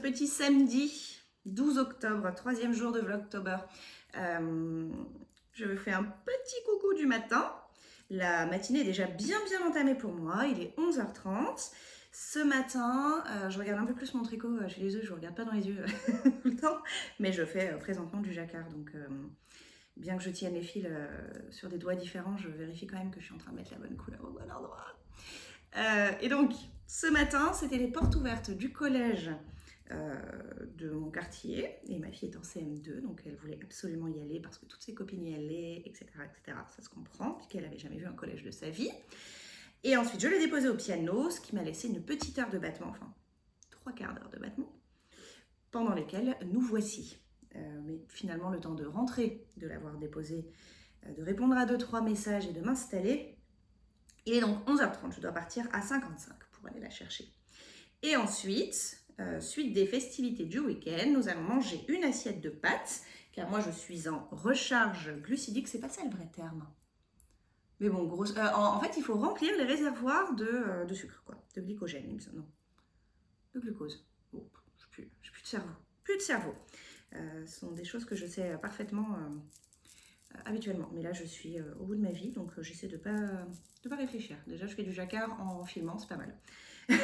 petit samedi 12 octobre, troisième jour de Vlogtober. Je fais un petit coucou du matin. La matinée est déjà bien entamée pour moi, il est 11h30. Ce matin, je regarde un peu plus mon tricot, je suis désolée, je ne regarde pas dans les yeux tout le temps, mais je fais présentement du jacquard, donc bien que je tienne les fils sur des doigts différents, je vérifie quand même que je suis en train de mettre la bonne couleur au bon endroit. Et donc, ce matin, c'était les portes ouvertes du collège de mon quartier, et ma fille est en CM2, donc elle voulait absolument y aller parce que toutes ses copines y allaient, etc. Ça se comprend, puisqu'elle n'avait jamais vu un collège de sa vie. Et ensuite, je l'ai déposée au piano, ce qui m'a laissé une petite heure de battement, enfin 3/4 d'heure de battement, pendant lesquels nous voici. Mais finalement, le temps de rentrer, de l'avoir déposée, de répondre à 2-3 messages et de m'installer, il est donc 11h30, je dois partir à 55 pour aller la chercher. Et ensuite, suite des festivités du week-end, nous allons manger une assiette de pâtes, car moi je suis en recharge glucidique, c'est pas ça le vrai terme. Mais bon, en fait, il faut remplir les réservoirs de sucre, quoi, de glycogène, il me semble. Non, de glucose. Bon, j'ai plus de cerveau. Plus de cerveau. Ce sont des choses que je sais parfaitement habituellement. Mais là, je suis au bout de ma vie, donc j'essaie de pas réfléchir. Déjà, je fais du jacquard en filmant, c'est pas mal. Et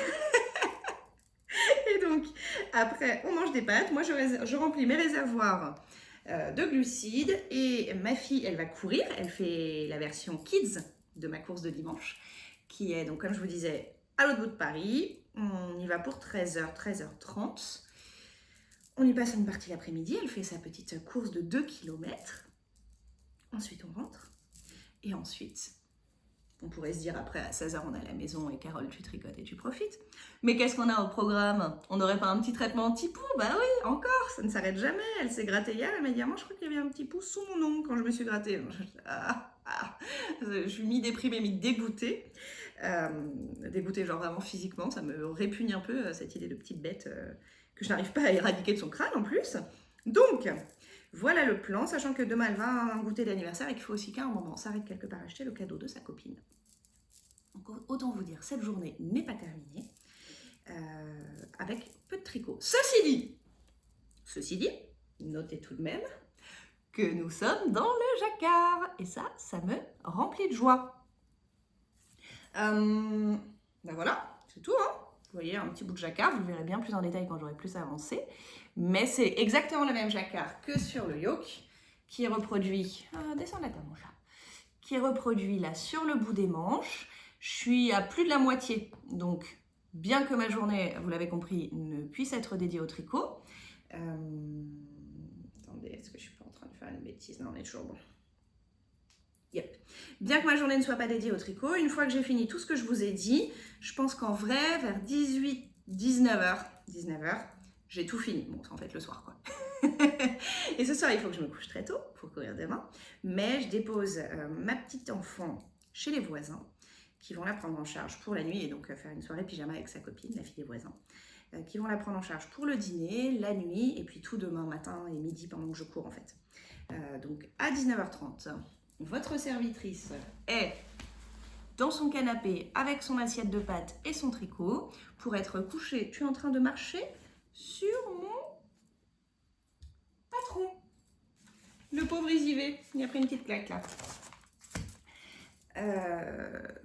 donc, après, on mange des pâtes. Moi, je remplis mes réservoirs de glucides. Et ma fille, elle va courir. Elle fait la version kids de ma course de dimanche, qui est, donc, comme je vous disais, à l'autre bout de Paris. On y va pour 13h, 13h30. On y passe une partie l'après-midi. Elle fait sa petite course de 2 km. Ensuite, on rentre. Et ensuite, on pourrait se dire après, à 16h, on est à la maison et Carole, tu tricotes et tu profites. Mais qu'est-ce qu'on a au programme? On n'aurait pas un petit traitement anti-poux? Bah oui, encore, ça ne s'arrête jamais. Elle s'est grattée hier, elle m'a dit, moi je crois qu'il y avait un petit pouce sous mon ongle quand je me suis grattée. Je suis mi-déprimée, mi-dégoûtée. Dégoûtée genre vraiment physiquement, ça me répugne un peu, cette idée de petite bête que je n'arrive pas à éradiquer de son crâne en plus. Donc, voilà le plan, sachant que demain elle va à un goûter d'anniversaire et qu'il faut aussi qu'à un moment on s'arrête quelque part acheter le cadeau de sa copine. Donc autant vous dire, cette journée n'est pas terminée avec peu de tricot. Ceci dit, notez tout de même que nous sommes dans le jacquard et ça me remplit de joie. Ben voilà, c'est tout, hein. Vous voyez un petit bout de jacquard, vous le verrez bien plus en détail quand j'aurai plus avancé. Mais c'est exactement le même jacquard que sur le yoke, qui est reproduit, descends la table mon chat, qui est reproduit là sur le bout des manches. Je suis à plus de la moitié, donc bien que ma journée, vous l'avez compris, ne puisse être dédiée au tricot. Attendez, est-ce que je suis pas en train de faire une bêtise? Non, on est toujours bon. Yep. Bien que ma journée ne soit pas dédiée au tricot, une fois que j'ai fini tout ce que je vous ai dit, je pense qu'en vrai, vers 19h, j'ai tout fini. Bon, c'est en fait le soir, quoi. Et ce soir, il faut que je me couche très tôt pour courir demain. Mais je dépose ma petite enfant chez les voisins qui vont la prendre en charge pour la nuit et donc faire une soirée pyjama avec sa copine, la fille des voisins, qui vont la prendre en charge pour le dîner, la nuit et puis tout demain matin et midi pendant que je cours en fait. Donc à 19h30. Votre servitrice est dans son canapé avec son assiette de pâtes et son tricot pour être couchée. Tu es en train de marcher sur mon patron. Le pauvre Isivé, il a pris une petite claque là.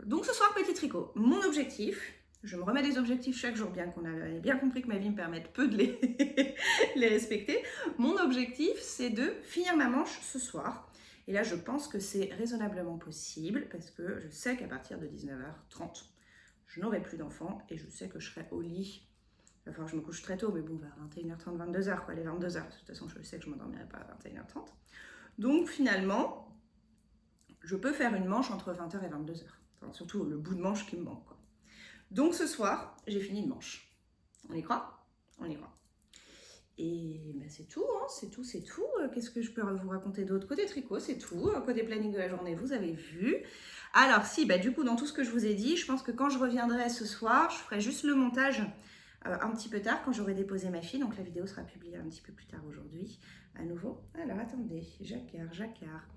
Donc ce soir, petit tricot. Mon objectif, je me remets des objectifs chaque jour, bien qu'on ait bien compris que ma vie me permette peu de les respecter. Mon objectif, c'est de finir ma manche ce soir. Et là, je pense que c'est raisonnablement possible parce que je sais qu'à partir de 19h30, je n'aurai plus d'enfants et je sais que je serai au lit. Il va falloir que je me couche très tôt, mais bon, vers 21h30, 22h, quoi, les 22h. De toute façon, je sais que je ne m'endormirai pas à 21h30. Donc finalement, je peux faire une manche entre 20h et 22h. Enfin, surtout le bout de manche qui me manque, quoi. Donc ce soir, j'ai fini une manche. On y croit? On y croit. Et ben c'est tout, hein, c'est tout. Qu'est-ce que je peux vous raconter d'autre? Côté tricot, c'est tout. Côté planning de la journée, vous avez vu. Alors si, du coup, dans tout ce que je vous ai dit, je pense que quand je reviendrai ce soir, je ferai juste le montage un petit peu tard, quand j'aurai déposé ma fille. Donc la vidéo sera publiée un petit peu plus tard aujourd'hui, à nouveau. Alors attendez, jacquard.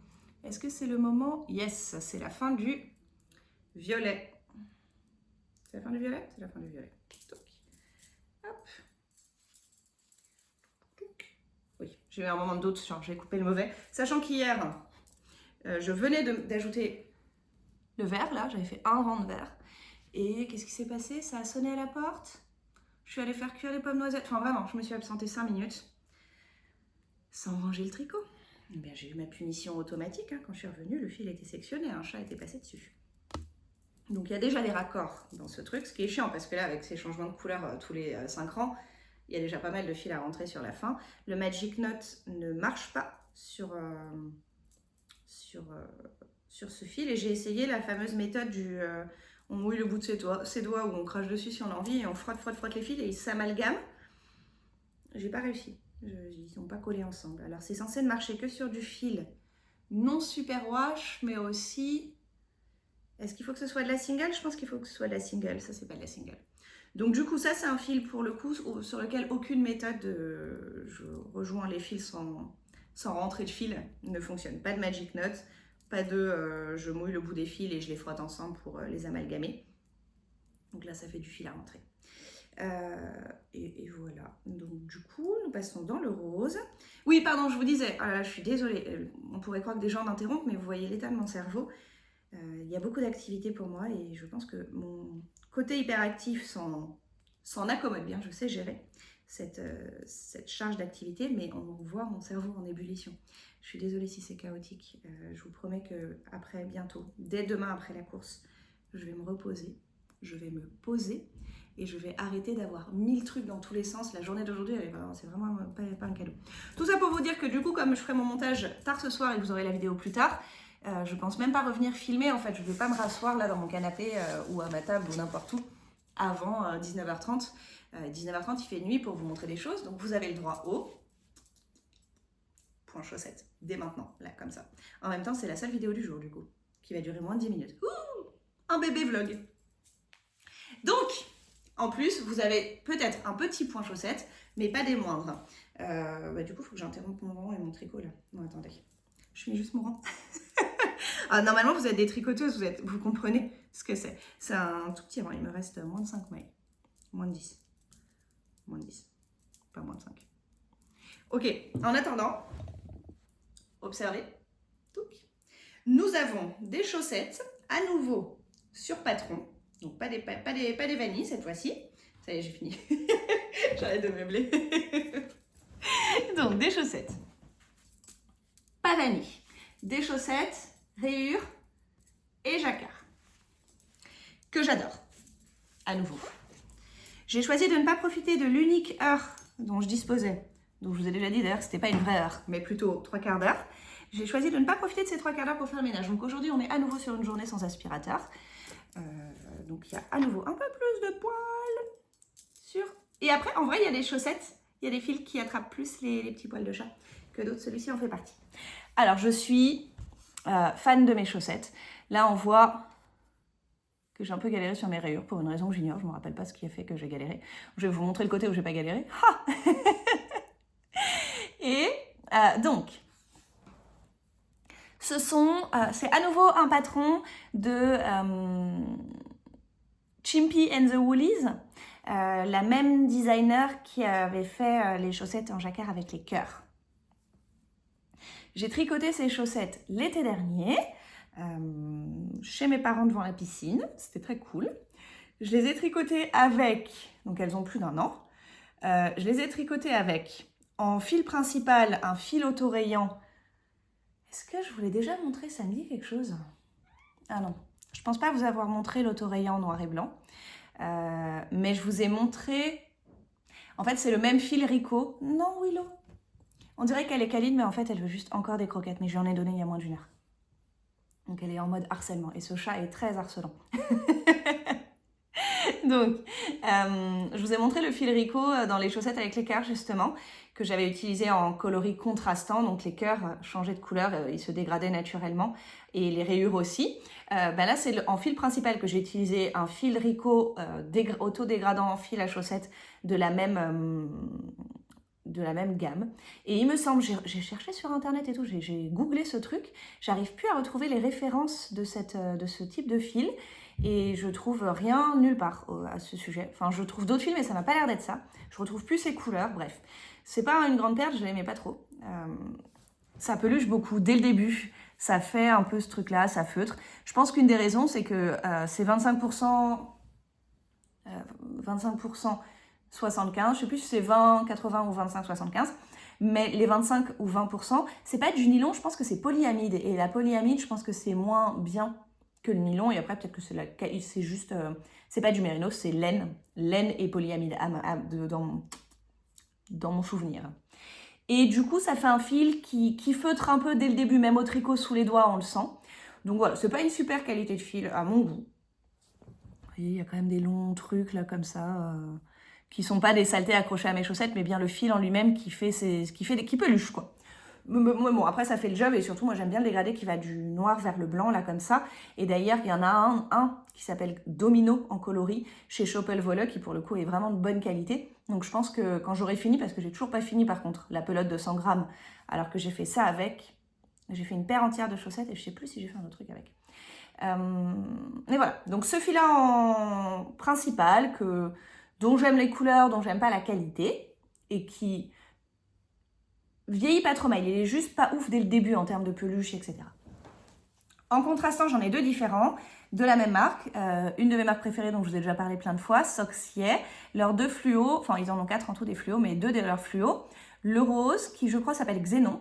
Est-ce que c'est le moment? Yes, c'est la fin du violet. C'est la fin du violet? C'est la fin du violet. Donc, hop. J'ai eu un moment de doute, genre j'ai coupé le mauvais. Sachant qu'hier, je venais d'ajouter le vert, là, j'avais fait un rang de vert. Et qu'est-ce qui s'est passé? Ça a sonné à la porte. Je suis allée faire cuire les pommes noisettes. Enfin vraiment, je me suis absentée 5 minutes sans ranger le tricot. Eh bien, j'ai eu ma punition automatique. Hein. Quand je suis revenue, le fil était sectionné, un chat était passé dessus. Donc il y a déjà des raccords dans ce truc, ce qui est chiant parce que là, avec ces changements de couleur tous les 5 rangs, il y a déjà pas mal de fils à rentrer sur la fin. Le Magic Knot ne marche pas sur ce fil et j'ai essayé la fameuse méthode du on mouille le bout de ses doigts ou on crache dessus si on a envie et on frotte les fils et ils s'amalgament. J'ai pas réussi, ils sont pas collés ensemble. Alors c'est censé ne marcher que sur du fil non superwash, mais aussi... Est-ce qu'il faut que ce soit de la single? Je pense qu'il faut que ce soit de la single, ça c'est pas de la single. Donc du coup ça c'est un fil pour le coup sur lequel aucune méthode de je rejoins les fils sans rentrer de fil ne fonctionne. Pas de Magic Knot, pas de je mouille le bout des fils et je les frotte ensemble pour les amalgamer. Donc là ça fait du fil à rentrer. Et voilà, donc du coup nous passons dans le rose. Oui pardon, je vous disais, ah là, je suis désolée, on pourrait croire que des gens m'interrompent, mais vous voyez l'état de mon cerveau. Il y a beaucoup d'activités pour moi et je pense que mon côté hyperactif s'en accommode bien, je sais gérer cette charge d'activité, mais on voit mon cerveau en ébullition. Je suis désolée si c'est chaotique, je vous promets que après, bientôt, dès demain après la course, je vais me reposer, je vais me poser et je vais arrêter d'avoir 1000 trucs dans tous les sens. La journée d'aujourd'hui, c'est vraiment pas un cadeau. Tout ça pour vous dire que du coup, comme je ferai mon montage tard ce soir et que vous aurez la vidéo plus tard, je pense même pas revenir filmer, en fait, je ne vais pas me rasseoir là dans mon canapé ou à ma table ou n'importe où avant 19h30. 19h30, il fait nuit pour vous montrer des choses, donc vous avez le droit au point chaussette, dès maintenant, là, comme ça. En même temps, c'est la seule vidéo du jour, du coup, qui va durer moins de 10 minutes. Ouh, un bébé vlog. Donc, en plus, vous avez peut-être un petit point chaussette, mais pas des moindres. Du coup, il faut que j'interrompe mon rang et mon tricot, là. Non, attendez. Je mets juste mon rang. Normalement, vous êtes des tricoteuses, vous comprenez ce que c'est. C'est un tout petit rang, il me reste moins de 5 mailles. Moins de 10. Moins de 10. Pas moins de 5. Ok, en attendant, observez. Nous avons des chaussettes, à nouveau, sur patron. Donc, pas des vanilles cette fois-ci. Ça y est, j'ai fini. J'arrête de meubler. Donc, des chaussettes. Pas vanille. Des chaussettes, rayures et jacquard. Que j'adore. À nouveau. J'ai choisi de ne pas profiter de l'unique heure dont je disposais. Donc je vous ai déjà dit d'ailleurs que c'était pas une vraie heure, mais plutôt 3/4 d'heure. J'ai choisi de ne pas profiter de ces 3/4 d'heure pour faire le ménage. Donc aujourd'hui, on est à nouveau sur une journée sans aspirateur. Donc il y a à nouveau un peu plus de poils sur... Et après, en vrai, il y a des chaussettes, il y a des fils qui attrapent plus les petits poils de chat que d'autres. Celui-ci en fait partie. Alors, je suis fan de mes chaussettes. Là, on voit que j'ai un peu galéré sur mes rayures pour une raison que j'ignore. Je ne me rappelle pas ce qui a fait que j'ai galéré. Je vais vous montrer le côté où j'ai pas galéré. Ha Et donc, c'est à nouveau un patron de Chimpy and the Woolies, la même designer qui avait fait les chaussettes en jacquard avec les cœurs. J'ai tricoté ces chaussettes l'été dernier, chez mes parents devant la piscine, c'était très cool. Je les ai tricotées avec, donc elles ont plus d'1 an, je les ai tricotées avec, en fil principal, un fil autorayant. Est-ce que je vous l'ai déjà montré, ça me dit quelque chose? Ah non, je pense pas vous avoir montré l'autorayant noir et blanc, mais je vous ai montré, en fait c'est le même fil Rico. Non Willow, on dirait qu'elle est câline, mais en fait elle veut juste encore des croquettes, mais je lui en ai donné il y a moins d'1 heure. Donc elle est en mode harcèlement, et ce chat est très harcelant. Donc, je vous ai montré le fil Rico dans les chaussettes avec les cœurs justement, que j'avais utilisé en coloris contrastant, donc les cœurs changeaient de couleur, ils se dégradaient naturellement, et les rayures aussi. Là c'est en fil principal que j'ai utilisé un fil Rico auto-dégradant en fil à chaussettes de la même gamme. Et il me semble, j'ai cherché sur internet et tout, j'ai googlé ce truc, j'arrive plus à retrouver les références de ce type de fil. et je trouve rien nulle part à ce sujet. Enfin, je trouve d'autres films et ça n'a pas l'air d'être ça. Je retrouve plus ces couleurs, bref. C'est pas une grande perte, je l'aimais pas trop. Ça peluche beaucoup dès le début. Ça fait un peu ce truc-là, ça feutre. Je pense qu'une des raisons, c'est que c'est 25%, 75, je sais plus si c'est 20, 80 ou 25, 75. Mais les 25 ou 20%, c'est pas du nylon, je pense que c'est polyamide. Et la polyamide, je pense que c'est moins bien que le nylon. Et après, peut-être que c'est juste... c'est pas du mérinos, c'est laine. Laine et polyamide dans mon souvenir. Et du coup, ça fait un fil qui feutre un peu dès le début, même au tricot sous les doigts, on le sent. Donc voilà, c'est pas une super qualité de fil à mon goût. Vous voyez, il y a quand même des longs trucs là comme ça, qui sont pas des saletés accrochées à mes chaussettes, mais bien le fil en lui-même qui peluche quoi. Bon, après ça fait le job et surtout moi j'aime bien le dégradé qui va du noir vers le blanc là comme ça. Et d'ailleurs il y en a un qui s'appelle Domino en coloris chez Schoppel-Wolle qui pour le coup est vraiment de bonne qualité. Donc je pense que quand j'aurai fini, parce que j'ai toujours pas fini par contre la pelote de 100 grammes, alors que j'ai fait ça avec, j'ai fait une paire entière de chaussettes et je sais plus si j'ai fait un autre truc avec. Et voilà, donc ce fil-là en principal dont j'aime les couleurs, dont j'aime pas la qualité et qui vieillit pas trop mal, il est juste pas ouf dès le début en termes de peluche, etc. En contrastant, j'en ai deux différents, de la même marque, une de mes marques préférées dont je vous ai déjà parlé plein de fois, Soxier, leurs deux fluos, enfin ils en ont 4 en tout des fluos, mais 2 de leurs fluos, le rose qui je crois s'appelle Xénon,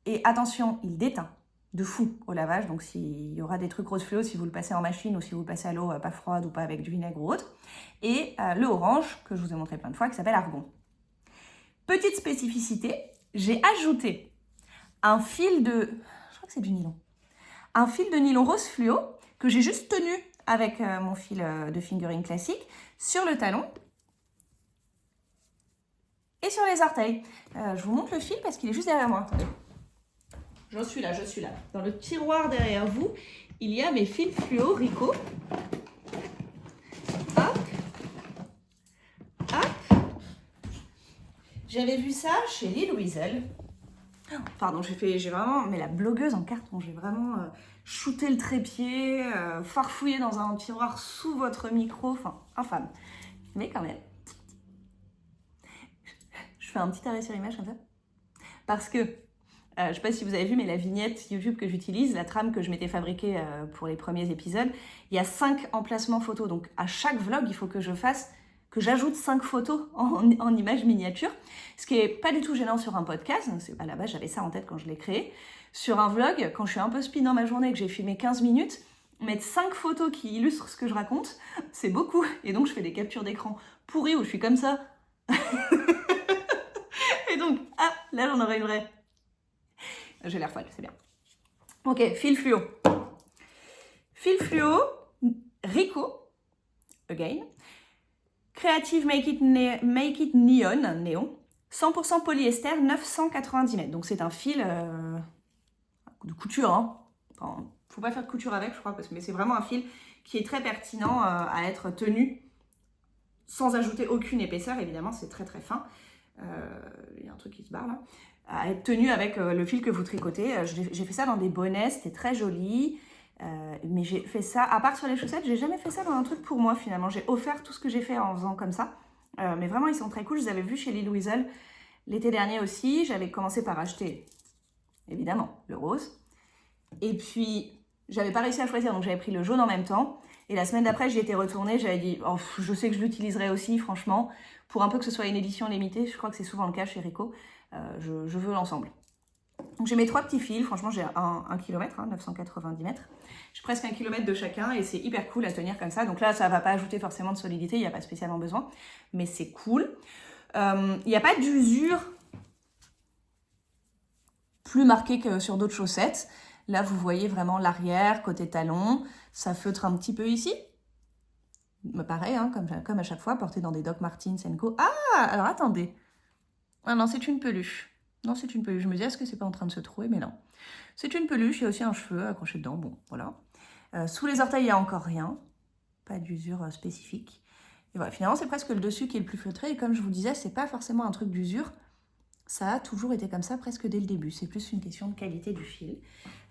et attention, il déteint de fou au lavage, donc s'il y aura des trucs rose fluo si vous le passez en machine ou si vous le passez à l'eau pas froide ou pas avec du vinaigre ou autre, et le orange que je vous ai montré plein de fois qui s'appelle Argon. Petite spécificité, j'ai ajouté un fil de... je crois que c'est du nylon. Un fil de nylon rose fluo que j'ai juste tenu avec mon fil de fingering classique sur le talon et sur les orteils. Je vous montre le fil parce qu'il est juste derrière moi. Attendez. Je suis là. Dans le tiroir derrière vous, il y a mes fils fluo Rico. Hop. Hop. J'avais vu ça chez Lille Weasel. Pardon, j'ai vraiment, mais la blogueuse en carton, j'ai vraiment shooté le trépied, farfouillé dans un tiroir sous votre micro, enfin, infâme. Mais quand même, je fais un petit arrêt sur image comme ça, parce que, je sais pas si vous avez vu, mais la vignette YouTube que j'utilise, la trame que je m'étais fabriquée pour les premiers épisodes, il y a 5 emplacements photos, donc à chaque vlog, il faut que j'ajoute 5 photos en images miniatures, ce qui est pas du tout gênant sur un podcast, à la base j'avais ça en tête quand je l'ai créé. Sur un vlog, quand je suis un peu speed dans ma journée et que j'ai filmé 15 minutes, mettre 5 photos qui illustrent ce que je raconte, c'est beaucoup. Et donc je fais des captures d'écran pourries où je suis comme ça. Et donc, là j'en aurai une vraie. J'ai l'air folle, c'est bien. Ok, fil fluo. Fil fluo, Rico, again. Creative Make It Neon, 100% polyester, 990 mètres. Donc c'est un fil de couture. Hein. Enfin, faut pas faire de couture avec, je crois, mais c'est vraiment un fil qui est très pertinent à être tenu sans ajouter aucune épaisseur. Évidemment, c'est très très fin. Il y a un truc qui se barre là. À être tenu avec le fil que vous tricotez. J'ai fait ça dans des bonnets, c'était très joli. Mais j'ai fait ça, à part sur les chaussettes, j'ai jamais fait ça dans un truc pour moi finalement. J'ai offert tout ce que j'ai fait en faisant comme ça. Mais vraiment, ils sont très cool. Je les avais vus chez Lille Weasel l'été dernier aussi. J'avais commencé par acheter, évidemment, le rose. Et puis, j'avais pas réussi à choisir, donc j'avais pris le jaune en même temps. Et la semaine d'après, j'y étais retournée. J'avais dit, oh, je sais que je l'utiliserai aussi, franchement. Pour un peu que ce soit une édition limitée, je crois que c'est souvent le cas chez Rico. Je veux l'ensemble. Donc j'ai mes 3 petits fils, franchement j'ai 1 km, 990 mètres. J'ai presque 1 km de chacun et c'est hyper cool à tenir comme ça. Donc là ça va pas ajouter forcément de solidité, il n'y a pas spécialement besoin, mais c'est cool. Il n'y a pas d'usure plus marquée que sur d'autres chaussettes. Là vous voyez vraiment l'arrière, côté talon, ça feutre un petit peu ici. Pareil, hein, comme à chaque fois, porté dans des Doc Martens & Co. Ah, alors attendez. Ah non, c'est une peluche. Non, c'est une peluche. Je me dis, est-ce que c'est pas en train de se trouver? Mais non. C'est une peluche, il y a aussi un cheveu accroché dedans. Bon, voilà. Sous les orteils, il n'y a encore rien. Pas d'usure spécifique. Et voilà, finalement, c'est presque le dessus qui est le plus feutré. Et comme je vous disais, c'est pas forcément un truc d'usure. Ça a toujours été comme ça presque dès le début. C'est plus une question de qualité du fil.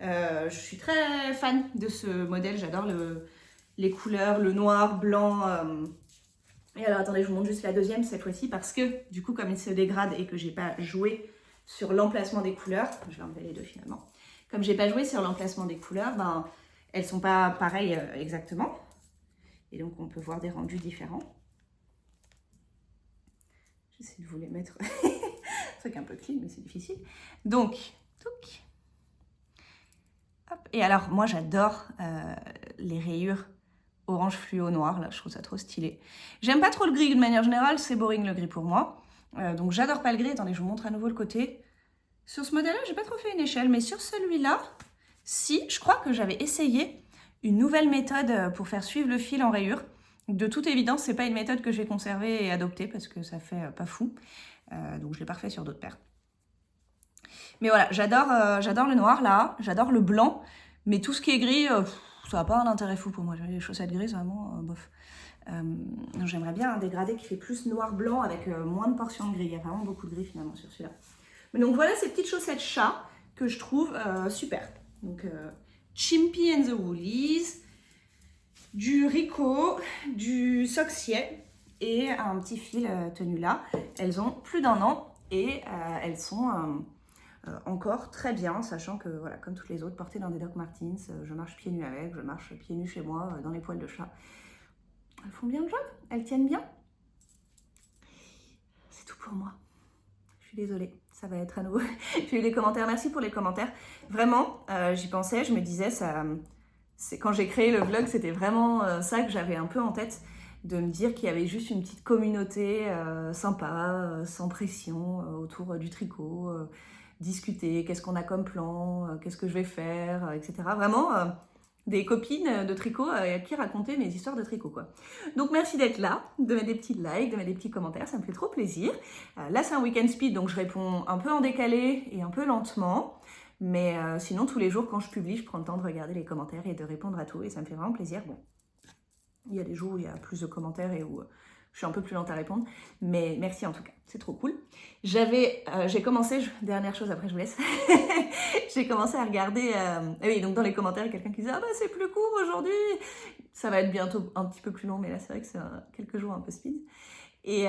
Je suis très fan de ce modèle. J'adore les couleurs, le noir, blanc. Et alors attendez, je vous montre juste la deuxième cette fois-ci parce que du coup comme il se dégrade et que j'ai pas joué sur l'emplacement des couleurs, je vais enlever les deux finalement. Comme j'ai pas joué sur l'emplacement des couleurs, ben elles sont pas pareilles exactement. Et donc on peut voir des rendus différents. J'essaie de vous les mettre. C'est un truc un peu clean mais c'est difficile. Donc, touc. Hop. Et alors moi j'adore les rayures orange fluo noir, là je trouve ça trop stylé. J'aime pas trop le gris de manière générale, c'est boring le gris pour moi. Donc j'adore pas le gris, attendez je vous montre à nouveau le côté. Sur ce modèle-là, j'ai pas trop fait une échelle, mais sur celui-là, si, je crois que j'avais essayé une nouvelle méthode pour faire suivre le fil en rayure. De toute évidence, c'est pas une méthode que je vais conserver et adopter parce que ça fait pas fou. Donc je l'ai pas refait sur d'autres paires. Mais voilà, j'adore le noir là, j'adore le blanc, mais tout ce qui est gris, ça n'a pas un intérêt fou pour moi. Les chaussettes grises, vraiment, bof. J'aimerais bien un dégradé qui fait plus noir-blanc avec moins de portions de gris. Il y a vraiment beaucoup de gris finalement sur celui-là. Mais donc voilà ces petites chaussettes chat que je trouve super. Donc Chimpy and the Woolies, du Rico, du Soxier et un petit fil tenu là. Elles ont plus d'1 an et elles sont encore très bien, sachant que voilà, comme toutes les autres, portées dans des Doc Martens, je marche pieds nus avec, je marche pieds nus chez moi dans les poils de chat. Elles font bien le job, elles tiennent bien. C'est tout pour moi. Je suis désolée, ça va être à nouveau. J'ai eu des commentaires, merci pour les commentaires. Vraiment, j'y pensais, je me disais, quand j'ai créé le vlog, c'était vraiment ça que j'avais un peu en tête, de me dire qu'il y avait juste une petite communauté sympa, sans pression, autour du tricot, discuter, qu'est-ce qu'on a comme plan, qu'est-ce que je vais faire, etc. Vraiment des copines de tricot à qui raconter mes histoires de tricot, quoi. Donc merci d'être là, de mettre des petits likes, de mettre des petits commentaires, ça me fait trop plaisir. Là c'est un week-end speed, donc je réponds un peu en décalé et un peu lentement. Mais sinon, tous les jours, quand je publie, je prends le temps de regarder les commentaires et de répondre à tout. Et ça me fait vraiment plaisir. Bon, il y a des jours où il y a plus de commentaires et où je suis un peu plus lente à répondre. Mais merci en tout cas, c'est trop cool. J'ai commencé, dernière chose, après je vous laisse. J'ai commencé à regarder... oui, donc dans les commentaires, il y a quelqu'un qui disait « Ah bah c'est plus court aujourd'hui !» Ça va être bientôt un petit peu plus long, mais là c'est vrai que c'est quelques jours un peu speed. Et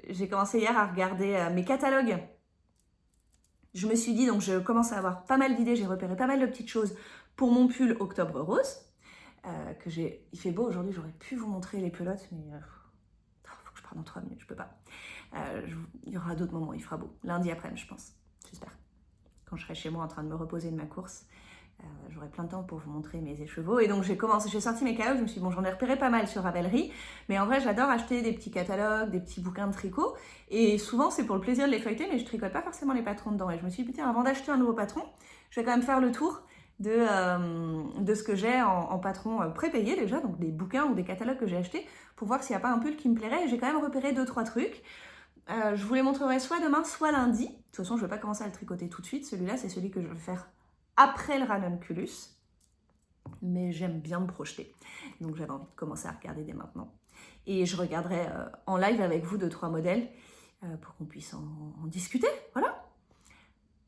j'ai commencé hier à regarder mes catalogues. Je me suis dit, donc je commence à avoir pas mal d'idées, j'ai repéré pas mal de petites choses pour mon pull Octobre Rose. Il fait beau aujourd'hui, j'aurais pu vous montrer les pelotes, mais faut que je parte dans 3 minutes, je peux pas. Il y aura d'autres moments où il fera beau. Lundi après-midi, je pense, j'espère. Quand je serai chez moi en train de me reposer de ma course, j'aurai plein de temps pour vous montrer mes écheveaux. Et donc j'ai sorti mes catalogues, je me suis dit, bon, j'en ai repéré pas mal sur Ravelry, mais en vrai, j'adore acheter des petits catalogues, des petits bouquins de tricot, et souvent, c'est pour le plaisir de les feuilleter, mais je tricote pas forcément les patrons dedans. Et je me suis dit, putain, avant d'acheter un nouveau patron, je vais quand même faire le tour de ce que j'ai en patron prépayé déjà, donc des bouquins ou des catalogues que j'ai achetés, pour voir s'il n'y a pas un pull qui me plairait. Et j'ai quand même repéré 2-3 trucs. Je vous les montrerai soit demain, soit lundi. De toute façon, je ne vais pas commencer à le tricoter tout de suite. Celui-là, c'est celui que je vais faire après le ranunculus. Mais j'aime bien me projeter. Donc, j'avais envie de commencer à regarder dès maintenant. Et je regarderai en live avec vous 2-3 modèles pour qu'on puisse en discuter. Voilà.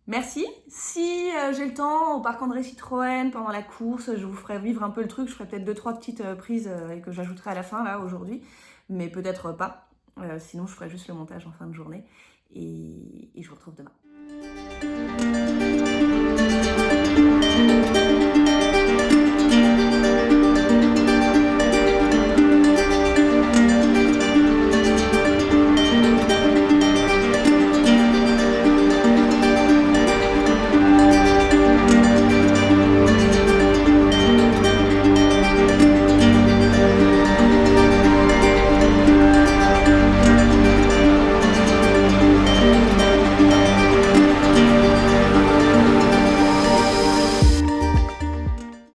Merci. Si j'ai le temps, au Parc André Citroën, pendant la course, je vous ferai vivre un peu le truc. Je ferai peut-être 2-3 petites prises que j'ajouterai à la fin, là, aujourd'hui. Mais peut-être pas. Sinon, je ferai juste le montage en fin de journée. Et je vous retrouve demain.